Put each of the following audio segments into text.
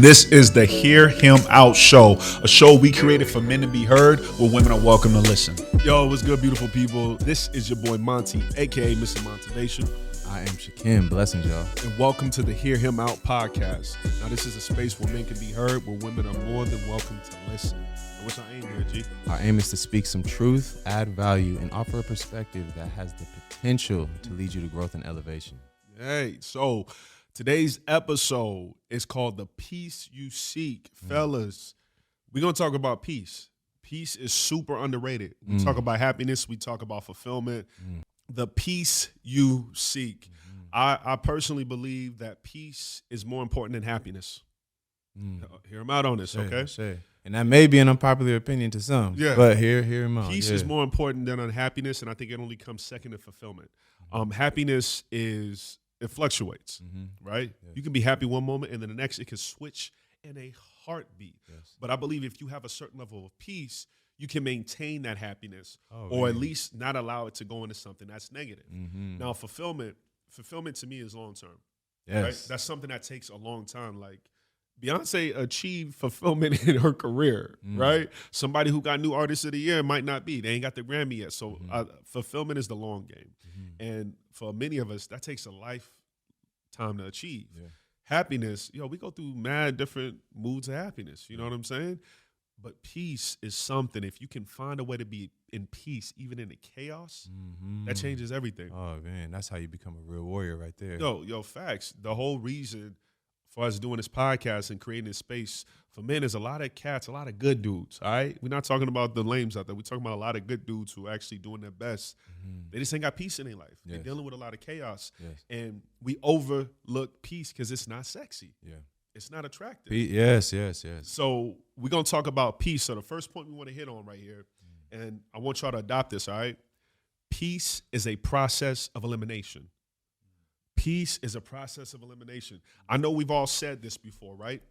This is the Hear Him Out Show, a show we created for men to be heard, where women are welcome to listen. Yo, what's good, beautiful people? This is your boy Monty, aka Mr. Motivation. I am Shakim. Blessings, y'all. And welcome to the Hear Him Out podcast. Now, this is a space where men can be heard, where women are more than welcome to listen. And what's our aim here, G? Our aim is to speak some truth, add value, and offer a perspective that has the potential to lead you to growth and elevation. Hey, so today's episode is called The Peace You Seek. Fellas, we're going to talk about peace. Peace is super underrated. We talk about happiness. We talk about fulfillment. The peace you seek. I personally believe that peace is more important than happiness. Hear him out on this, okay? Sure. And that may be an unpopular opinion to some, but hear him out. Peace is more important than unhappiness, and I think it only comes second to fulfillment. Happiness it fluctuates, right? Yeah. You can be happy one moment, and then the next it can switch in a heartbeat. Yes. But I believe if you have a certain level of peace, you can maintain that happiness, or at least not allow it to go into something that's negative. Now, fulfillment to me is long term. Yes. Right? That's something that takes a long time. Like Beyonce achieved fulfillment in her career, right? Somebody who got New Artist of the Year might not be. They ain't got the Grammy yet. So fulfillment is the long game. And for many of us, that takes a lifetime to achieve. Yeah. Happiness, we go through mad different moods of happiness. You know what I'm saying? But peace is something. If you can find a way to be in peace, even in the chaos, that changes everything. Oh, man, that's how you become a real warrior right there. Yo, facts. The whole reason for us doing this podcast and creating this space for men is a lot of cats, a lot of good dudes, all right? We're not talking about the lames out there. We're talking about a lot of good dudes who are actually doing their best. They just ain't got peace in their life. They're dealing with a lot of chaos. And we overlook peace because it's not sexy. It's not attractive. Yes. So we're going to talk about peace. So the first point we want to hit on right here, and I want y'all to adopt this, all right? Peace is a process of elimination. Peace is a process of elimination. I know we've all said this before, right?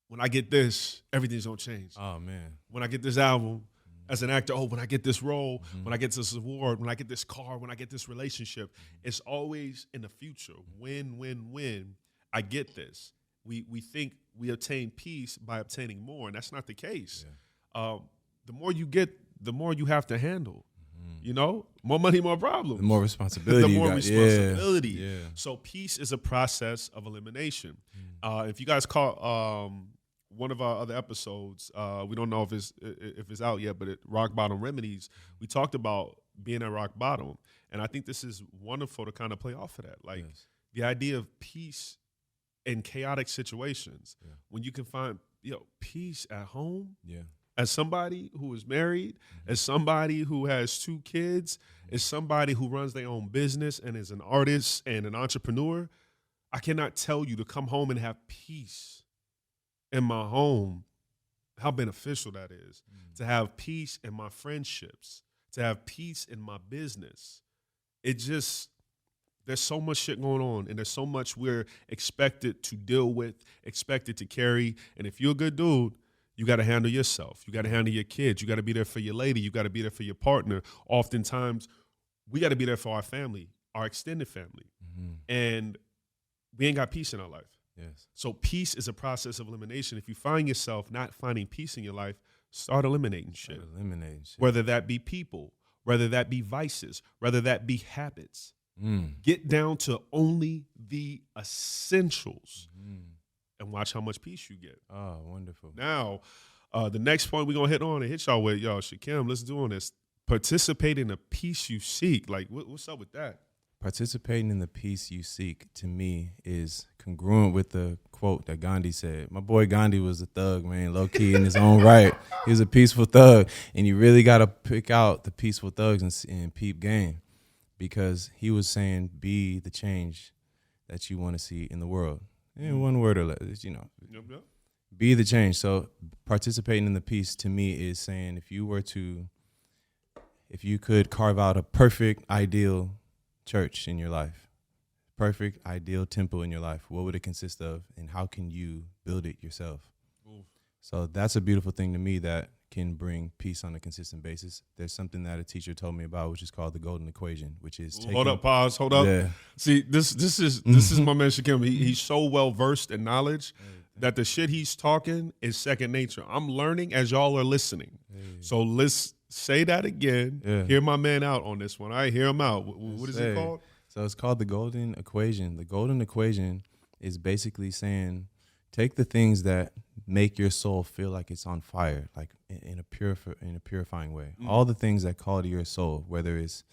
When I get this, everything's going to change. Oh, man. When I get this album, as an actor, when I get this role, when I get this award, when I get this car, when I get this relationship, it's always in the future. When I get this. We think we obtain peace by obtaining more, and that's not the case. The more you get, the more you have to handle. More money, more problems. The more responsibility. The more responsibility. Yeah. So peace is a process of elimination. If you guys caught one of our other episodes, we don't know if it's out yet, but Rock Bottom Remedies, we talked about being at rock bottom, and I think this is wonderful to kind of play off of that. Like the idea of peace in chaotic situations, when you can find peace at home. As somebody who is married, as somebody who has 2 kids, as somebody who runs their own business and is an artist and an entrepreneur, I cannot tell you to come home and have peace in my home, how beneficial that is. To have peace in my friendships, to have peace in my business. There's so much shit going on, and there's so much we're expected to deal with, expected to carry. And if you're a good dude, you got to handle yourself. You got to handle your kids. You got to be there for your lady. You got to be there for your partner. Oftentimes, we got to be there for our family, our extended family. And we ain't got peace in our life. So peace is a process of elimination. If you find yourself not finding peace in your life, start eliminating shit. Whether that be people, whether that be vices, whether that be habits. Get down to only the essentials. And watch how much peace you get. Oh, wonderful. Now, the next point we're going to hit on and hit y'all with, Shakim, let's do on this. Participate in the peace you seek. Like, what's up with that? Participating in the peace you seek, to me, is congruent with the quote that Gandhi said. My boy Gandhi was a thug, man, low-key in his own right. He was a peaceful thug. And you really got to pick out the peaceful thugs and peep game. Because he was saying, be the change that you want to see in the world. In one word or less, be the change. So participating in the peace to me is saying if you could carve out a perfect, ideal church in your life, perfect, ideal temple in your life, what would it consist of, and how can you build it yourself? So that's a beautiful thing to me that can bring peace on a consistent basis. There's something that a teacher told me about, which is called the golden equation, which is hold up. See, this is my man Shakim. He's so well versed in knowledge that the shit he's talking is second nature. I'm learning as y'all are listening. So let's say that again. Yeah. Hear my man out on this one. All right, hear him out. What is it called? So it's called the golden equation. The golden equation is basically saying, take the things that make your soul feel like it's on fire, like in a purifying way. All the things that call to your soul, whether it's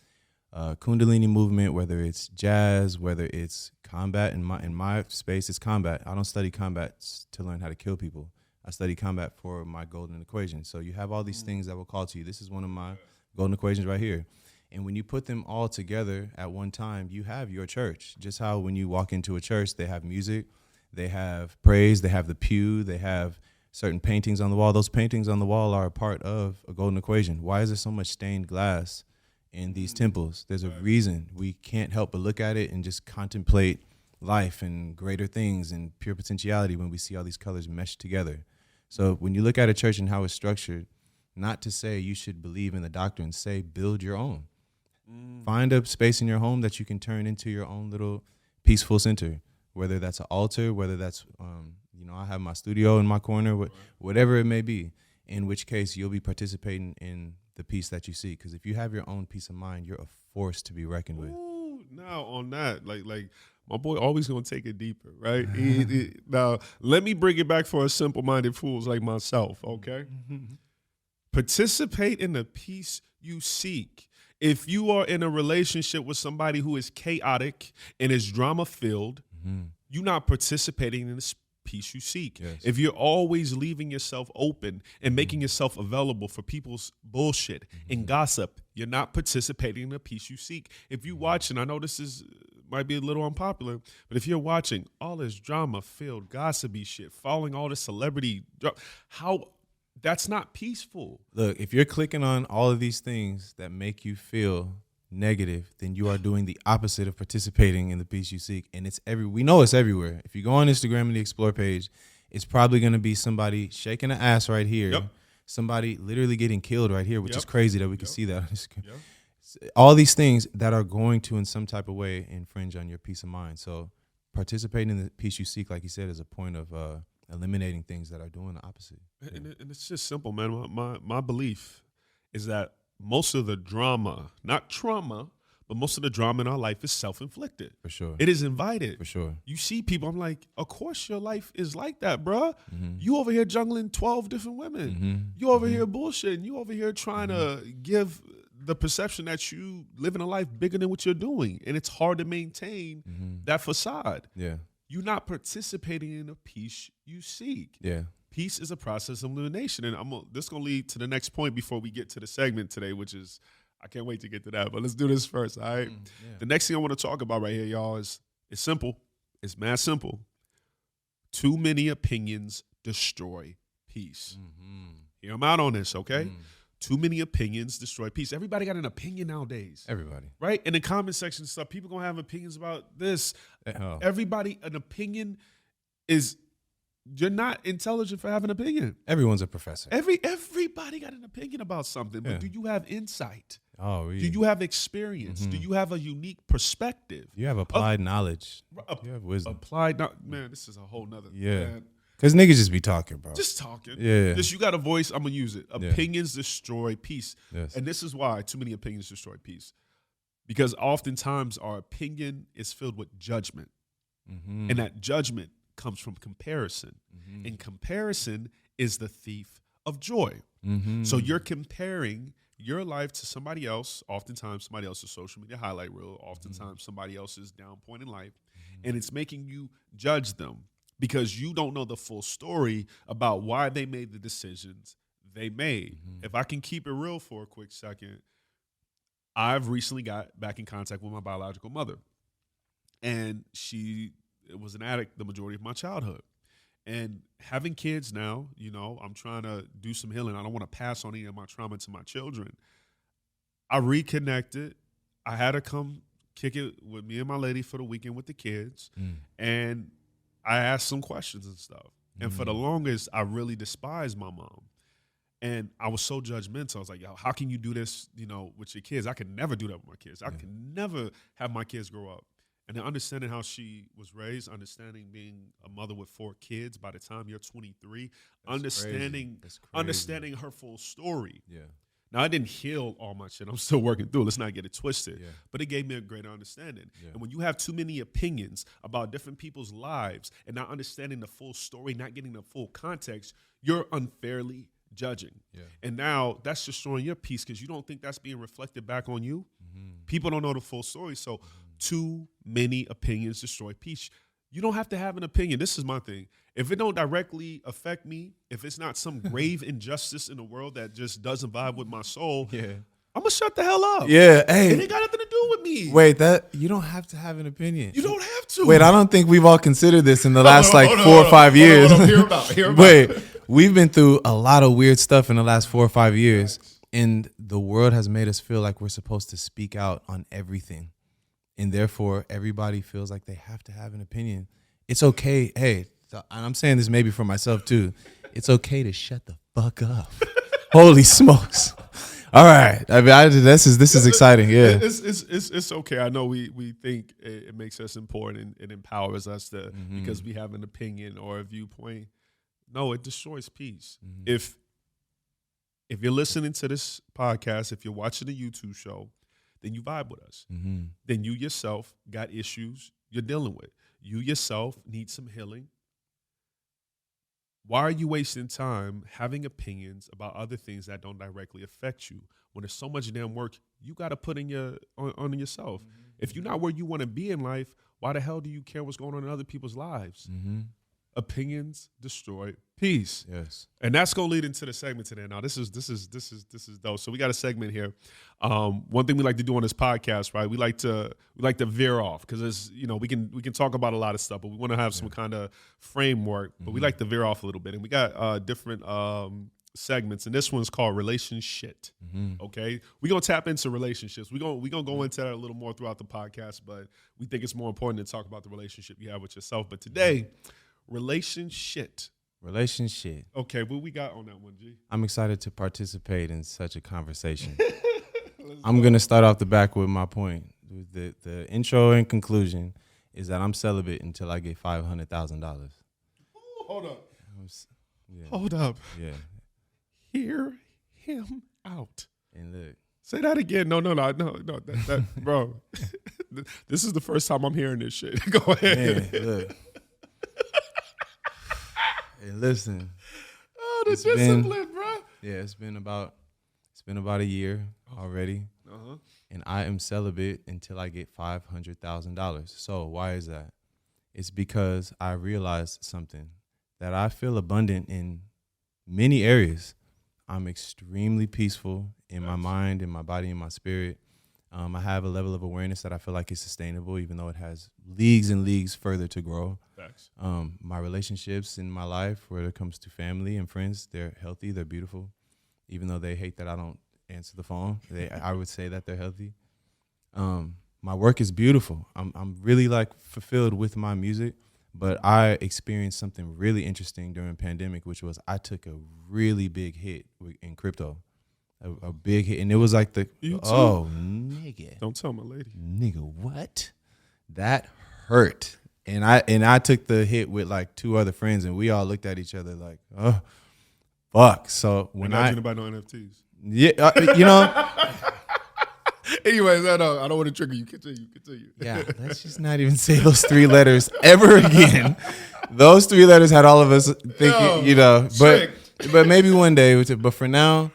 Kundalini movement, whether it's jazz, whether it's combat. In my space, it's combat. I don't study combat to learn how to kill people. I study combat for my golden equation. So you have all these things that will call to you. This is one of my golden equations right here. And when you put them all together at one time, you have your church. Just how when you walk into a church, they have music, they have praise, they have the pew, they have certain paintings on the wall. Those paintings on the wall are a part of a golden equation. Why is there so much stained glass in these temples? There's a reason. We can't help but look at it and just contemplate life and greater things and pure potentiality when we see all these colors meshed together. So when you look at a church and how it's structured, not to say you should believe in the doctrine, say build your own. Find a space in your home that you can turn into your own little peaceful center, whether that's an altar, whether that's, I have my studio in my corner, whatever it may be, in which case you'll be participating in the peace that you seek. Because if you have your own peace of mind, you're a force to be reckoned with. Ooh, now on that, like my boy always gonna take it deeper, right? Now, let me bring it back for us simple-minded fools like myself, okay? Participate in the peace you seek. If you are in a relationship with somebody who is chaotic and is drama-filled, you're not participating in this peace you seek. Yes. If you're always leaving yourself open and making yourself available for people's bullshit and gossip, you're not participating in the peace you seek. If you watching, I know this might be a little unpopular, but if you're watching all this drama-filled, gossipy shit, following all this celebrity, that's not peaceful. Look, if you're clicking on all of these things that make you feel negative, then you are doing the opposite of participating in the peace you seek. And we know it's everywhere. If you go on Instagram and the Explore page, it's probably going to be somebody shaking an ass right here. Yep. Somebody literally getting killed right here, which is crazy that we can see that on Instagram. Yep. All these things that are going to, in some type of way, infringe on your peace of mind. So participating in the peace you seek, like you said, is a point of eliminating things that are doing the opposite. And it's just simple, man. My belief is that most of the drama, not trauma, but most of the drama in our life is self-inflicted. For sure. It is invited. For sure. You see people, I'm like, of course your life is like that, bruh. You over here jungling 12 different women. You over here bullshitting. You over here trying to give the perception that you living a life bigger than what you're doing. And it's hard to maintain that facade. Yeah. You're not participating in the peace you seek. Yeah. Peace is a process of elimination. And this is going to lead to the next point before we get to the segment today, which is, I can't wait to get to that, but let's do this first, all right? The next thing I want to talk about right here, y'all, is it's simple. It's mad simple. Too many opinions destroy peace. Hear them out on this, okay? Too many opinions destroy peace. Everybody got an opinion nowadays. Everybody. Right? In the comment section stuff, people going to have opinions about this. Everybody, an opinion is... You're not intelligent for having an opinion. Everyone's a professor. Everybody got an opinion about something, but do you have insight? Oh, Do you have experience? Do you have a unique perspective? You have applied knowledge. You have wisdom. Applied, man, this is a whole nother. Yeah. Man. Because niggas just be talking, bro. Just talking. Yeah. Just you got a voice, I'm going to use it. Opinions destroy peace. Yes. And this is why too many opinions destroy peace. Because oftentimes our opinion is filled with judgment. And that judgment comes from comparison. And comparison is the thief of joy. So you're comparing your life to somebody else, oftentimes somebody else's social media highlight reel, oftentimes somebody else's down point in life, and it's making you judge them because you don't know the full story about why they made the decisions they made. If I can keep it real for a quick second, I've recently got back in contact with my biological mother, and she was an addict the majority of my childhood. And having kids now, I'm trying to do some healing. I don't want to pass on any of my trauma to my children. I reconnected. I had to come kick it with me and my lady for the weekend with the kids. And I asked some questions and stuff. And for the longest, I really despised my mom. And I was so judgmental. I was like, yo, how can you do this, with your kids? I could never do that with my kids. I could never have my kids grow up And then understanding how she was raised, understanding being a mother with 4 kids by the time you're 23, understanding her full story. Yeah. Now, I didn't heal all my shit. I'm still working through. Let's not get it twisted. Yeah. But it gave me a greater understanding. Yeah. And when you have too many opinions about different people's lives and not understanding the full story, not getting the full context, you're unfairly judging. Yeah. And now that's destroying your peace because you don't think that's being reflected back on you. Mm-hmm. People don't know the full story. So too many opinions destroy peace. You don't have to have an opinion. This is my thing. If it don't directly affect me, if it's not some grave injustice in the world that just doesn't vibe with my soul, Yeah. I'm going to shut the hell up. Yeah. Hey. It ain't got nothing to do with me. Wait, that you don't have to have an opinion. You don't have to. Wait, I don't think we've all considered this in the last Hold on, 4 or 5 years. Hold on. Hear about it. Wait, we've been through a lot of weird stuff in the last 4 or 5 years, and the world has made us feel like we're supposed to speak out on everything, and therefore everybody feels like they have to have an opinion. It's okay. Hey, and I'm saying this maybe for myself too. It's okay to shut the fuck up. Holy smokes! All right, I mean, this is exciting. Yeah, it's okay. I know we think it makes us important and empowers us to because we have an opinion or a viewpoint. No, it destroys peace. If you're listening to this podcast, if you're watching the YouTube show, then you vibe with us. Then you yourself got issues you're dealing with. You yourself need some healing. Why are you wasting time having opinions about other things that don't directly affect you when there's so much damn work you got to put on yourself? If you're not where you want to be in life, why the hell do you care what's going on in other people's lives? Opinions destroy peace. Yes. And that's gonna lead into the segment today. Now, this is dope. So we got a segment here. One thing we like to do on this podcast, right? We like to veer off because it's, we can talk about a lot of stuff, but we want to have some kind of framework. But we like to veer off a little bit, and we got different segments, and this one's called Relationship. Okay, we're gonna tap into relationships. We're gonna go into that a little more throughout the podcast, but we think it's more important to talk about the relationship you have with yourself. But today, relationship. Okay, what we got on that one, G? I'm excited to participate in such a conversation. I'm going to start off the back with my point. The intro and conclusion is that I'm celibate until I get $500,000. Hold up. Yeah. Hold up. Yeah. Hear him out. And look. Say that again. No. That bro. This is the first time I'm hearing this shit. Go ahead. Man, look. And listen. Oh, the discipline, bro. Yeah, it's been about a year already. And I am celibate until I get $500,000. So why is that? It's because I realized something, that I feel abundant in many areas. I'm extremely peaceful in my mind, in my body, in my spirit. I have a level of awareness that I feel like is sustainable, even though it has leagues and leagues further to grow. Facts. My relationships in my life, where it comes to family and friends, they're healthy, they're beautiful. Even though they hate that I don't answer the phone, I would say that they're healthy. My work is beautiful. I'm really fulfilled with my music, but I experienced something really interesting during the pandemic, which was I took a really big hit in crypto. A big hit, and it was like oh nigga, don't tell my lady, nigga, what? That hurt, and I took the hit with 2 other friends, and we all looked at each other like, oh, fuck. So when I anybody know NFTs, Anyways, I don't want to trigger you. Continue. Yeah, let's just not even say those 3 letters ever again. Those 3 letters had all of us thinking, but maybe one day. But for now,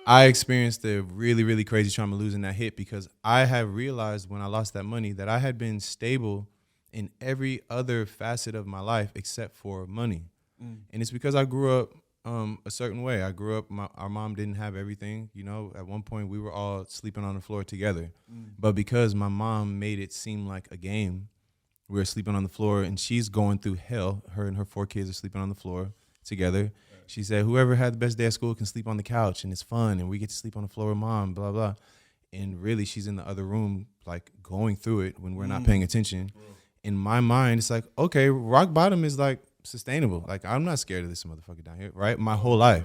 I experienced a really, really crazy trauma losing that hit, because I have realized when I lost that money that I had been stable in every other facet of my life except for money. And it's because I grew up a certain way. I grew up, our mom didn't have everything. At one point we were all sleeping on the floor together. But because my mom made it seem like a game, we were sleeping on the floor, and she's going through hell. Her and her 4 kids are sleeping on the floor together. She said, whoever had the best day at school can sleep on the couch, and it's fun, and we get to sleep on the floor with mom, blah, blah. And really, she's in the other room, going through it when we're not paying attention. In my mind, it's like, okay, rock bottom is, sustainable. I'm not scared of this motherfucker down here, right? My whole life.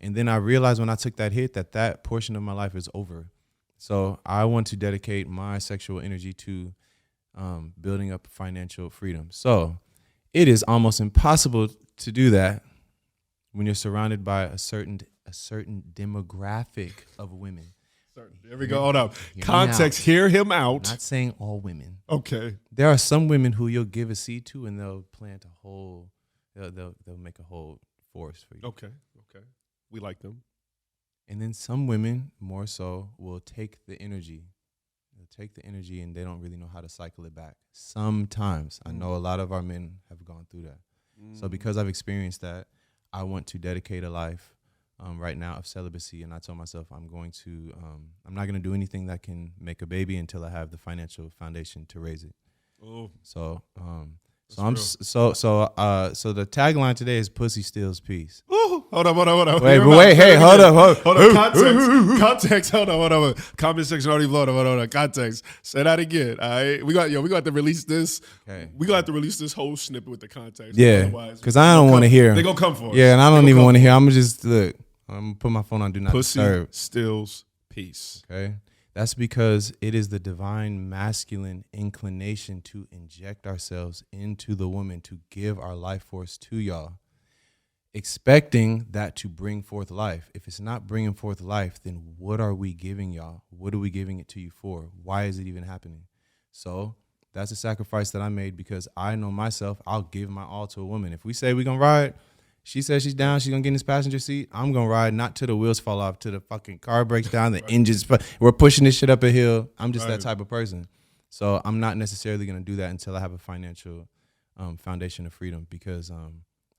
And then I realized when I took that hit that portion of my life is over. So I want to dedicate my sexual energy to building up financial freedom. So it is almost impossible to do that when you're surrounded by a certain demographic of women. There we go. Hold up. Hear me Context. out. Hear him I'm out. not saying all women. Okay. There are some women who you'll give a seed to, and they'll plant a whole. They'll make a whole forest for you. Okay. We like them. And then some women, more so, will take the energy. They'll take the energy, and they don't really know how to cycle it back. Sometimes I know a lot of our men have gone through that. So because I've experienced that, I want to dedicate a life right now of celibacy. And I told myself I'm not going to do anything that can make a baby until I have the financial foundation to raise it. Oh, So, That's so the tagline today is "Pussy steals peace." ooh, hold up. Wait, Hear but him wait, out. hey, hold up. Context. Hold on. Comment section already blown up. Hold on. Context. Say that again. All right. We got to release this. Okay. We got to release this whole snippet with the context. Yeah, Otherwise, because I don't want to hear. They're gonna come for us. Yeah, and I They don't gonna even come want to for hear. us. I'm gonna just look. I'm gonna put my phone on do not Pussy disturb. steals peace. Okay. That's because it is the divine masculine inclination to inject ourselves into the woman, to give our life force to y'all, expecting that to bring forth life. If it's not bringing forth life, then what are we giving y'all? What are we giving it to you for? Why is it even happening? So that's a sacrifice that I made because I know myself. I'll give my all to a woman. If we say we're going to ride, she says she's down, she's going to get in this passenger seat, I'm going to ride not till the wheels fall off, till the fucking car breaks down, the engine's, we're pushing this shit up a hill. I'm just that type of person. So I'm not necessarily going to do that until I have a financial foundation of freedom because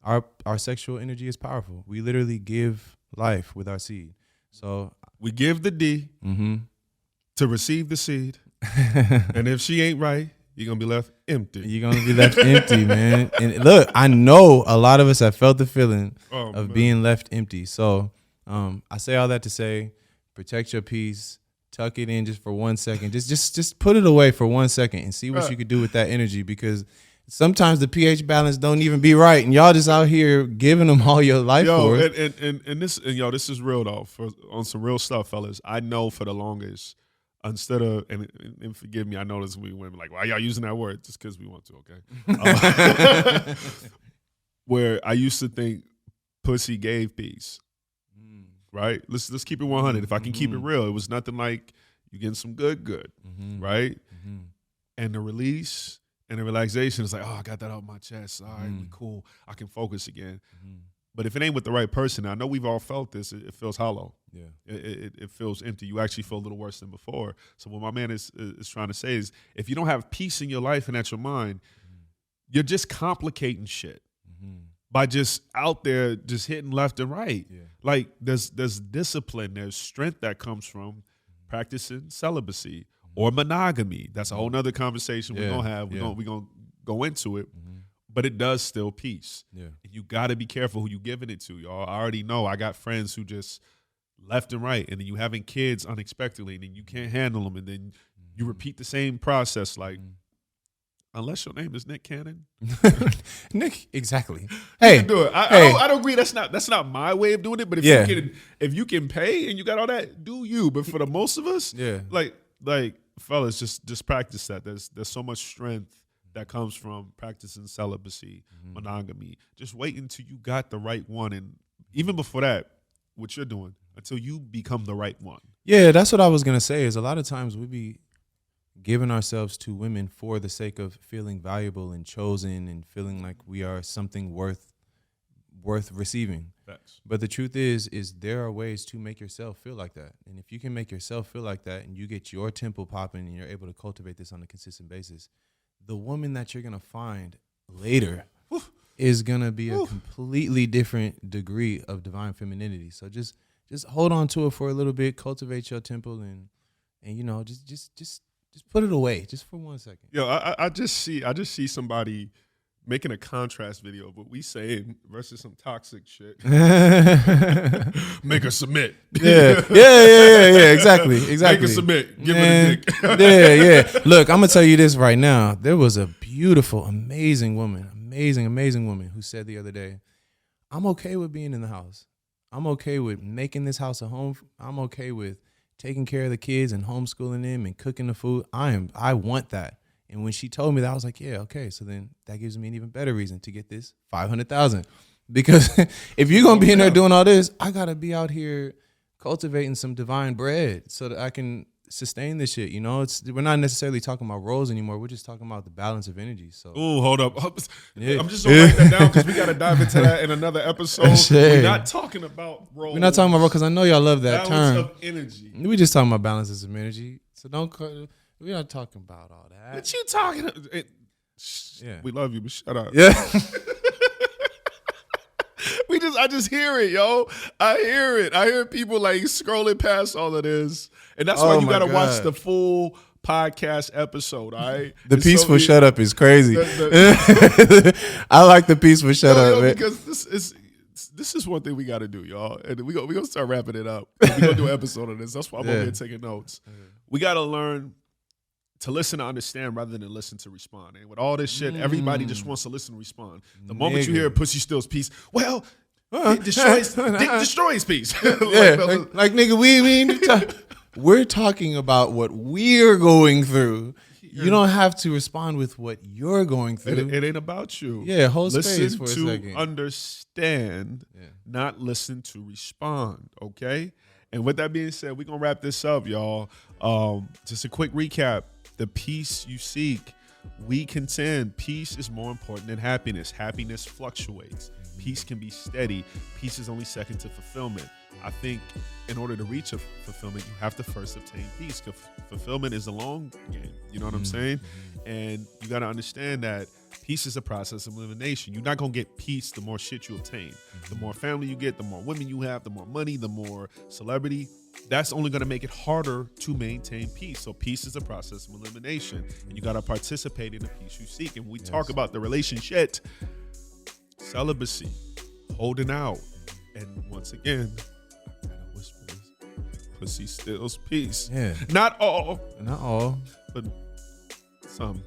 our sexual energy is powerful. We literally give life with our seed. So We give the D to receive the seed, and if she ain't right, you're gonna be left empty. you're going to be left empty, man. And look, I know a lot of us have felt the feeling of being left empty. So I say all that to say, protect your peace, tuck it in just for 1 second. Just put it away for 1 second and see what you could do with that energy because sometimes the pH balance don't even be right, and y'all just out here giving them all your life force. This is real though. On some real stuff, fellas. I know for the longest, instead of and forgive me, I know there's gonna be women like, why y'all using that word? Just because we want to, okay? Where I used to think pussy gave peace, right? Let's keep it 100. If I can keep it real, it was nothing like you getting some good, right? And the release and the relaxation is like, oh, I got that out my chest. All right, we cool. I can focus again. But if it ain't with the right person, I know we've all felt this. It feels hollow. Yeah. It feels empty. You actually feel a little worse than before. So what my man is trying to say is, if you don't have peace in your life and at your mind, you're just complicating shit by just out there just hitting left and right. Yeah. Like there's discipline, there's strength that comes from practicing celibacy or monogamy. That's a whole nother conversation we're gonna have. We're gonna go into it. But it does still peace. Yeah. And you got to be careful who you giving it to, y'all. I already know. I got friends who just left and right, and then you having kids unexpectedly, and then you can't handle them, and then you repeat the same process. Like, unless your name is Nick Cannon, Nick, exactly. you Hey, can do it. I don't agree. That's not my way of doing it. But if you can pay and you got all that, do you? But for the most of us, like fellas, just practice that. There's so much strength that comes from practicing celibacy, monogamy. Just wait until you got the right one. And even before that, what you're doing, until you become the right one. Yeah, that's what I was going to say is a lot of times we be giving ourselves to women for the sake of feeling valuable and chosen and feeling like we are something worth receiving. Facts. But the truth is there are ways to make yourself feel like that. And if you can make yourself feel like that and you get your temple popping and you're able to cultivate this on a consistent basis, the woman that you're going to find later is going to be a completely different degree of divine femininity. So just hold on to it for a little bit, cultivate your temple and you know, just put it away just for 1 second. Yo, I just see somebody making a contrast video of what we saying versus some toxic shit. Make her submit. Yeah, exactly. Make her submit. Give her the dick. Yeah. Look, I'm gonna tell you this right now. There was a beautiful, amazing woman who said the other day, I'm okay with being in the house. I'm okay with making this house a home. I'm okay with taking care of the kids and homeschooling them and cooking the food. I want that. And when she told me that, I was like, yeah, okay. So then that gives me an even better reason to get this 500,000. Because if you're gonna be in there doing all this, I gotta be out here cultivating some divine bread so that I can sustain this shit. You know, we're not necessarily talking about roles anymore. We're just talking about the balance of energy. So Ooh, hold up. Yeah. I'm just gonna write that down because we gotta dive into that in another episode. Shit. We're not talking about roles. we're not talking about role because I know y'all love that balance term. of energy. We're just talking about balances of energy. So we're not talking about all that. What you talking? Yeah. We love you, but shut up. Yeah. I just hear it, yo. I hear it. I hear people like scrolling past all of this, and that's why Oh you my gotta watch God. the full podcast episode. All right. The It's peaceful so- shut up is crazy. I like the peaceful shut Yo, up, man. because this is one thing we got to do, y'all, and we gonna start wrapping it up. We gonna do an episode of this. That's why I'm over Yeah. here taking notes. We got to learn to listen to understand rather than listen to respond. And with all this shit, everybody just wants to listen and respond. The moment you Nigga. hear Pussy Still's piece, well, it destroys peace. Yeah, like nigga, we're talking about what we're going through. You don't have to respond with what you're going through. it ain't about you. Yeah, hold listen space for a to second. understand, not listen to respond. Okay. And with that being said, we're gonna wrap this up, y'all. Just a quick recap: the peace you seek, we contend. Peace is more important than happiness. Happiness fluctuates. Peace can be steady. Peace is only second to fulfillment. I think in order to reach a fulfillment, you have to first obtain peace. Fulfillment is a long game. You know what I'm saying? And you got to understand that peace is a process of elimination. You're not going to get peace the more shit you obtain. The more family you get, the more women you have, the more money, the more celebrity. That's only going to make it harder to maintain peace. So peace is a process of elimination. And you got to participate in the peace you seek. And when we talk about the relationship, celibacy, holding out, and once again, I gotta whisper this, pussy stills peace. Yeah, Not all, not all, but some.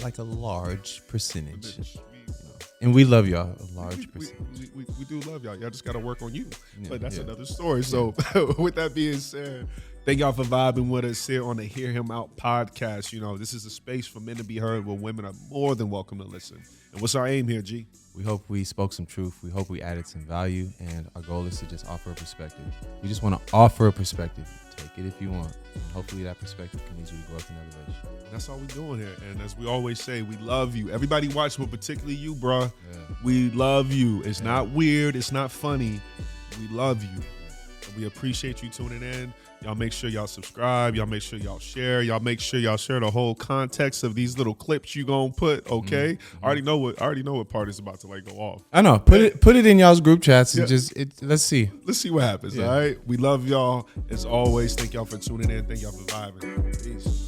like a large percentage. We- And we love y'all, a large percentage. we do love y'all. Y'all just got to work on you. Yeah, But that's yeah. another story. So with that being said, thank y'all for vibing with us here on the Hear Him Out podcast. You know, this is a space for men to be heard where women are more than welcome to listen. And what's our aim here, G? We hope we spoke some truth. We hope we added some value. And our goal is to just offer a perspective. We just want to offer a perspective. Take it if you want. And hopefully that perspective can lead you to growth and elevation. And that's all we're doing here. And as we always say, we love you. Everybody watching, but particularly you, bruh. Yeah. We love you. It's not weird. It's not funny. We love you. And we appreciate you tuning in. Y'all make sure y'all subscribe. Y'all make sure y'all share. Y'all make sure y'all share the whole context of these little clips you gonna put. Okay, I already know what part is about to like go off. I know. Put it in y'all's group chats and let's see. Let's see what happens. Yeah. All right. We love y'all as always. Thank y'all for tuning in. Thank y'all for vibing. Peace.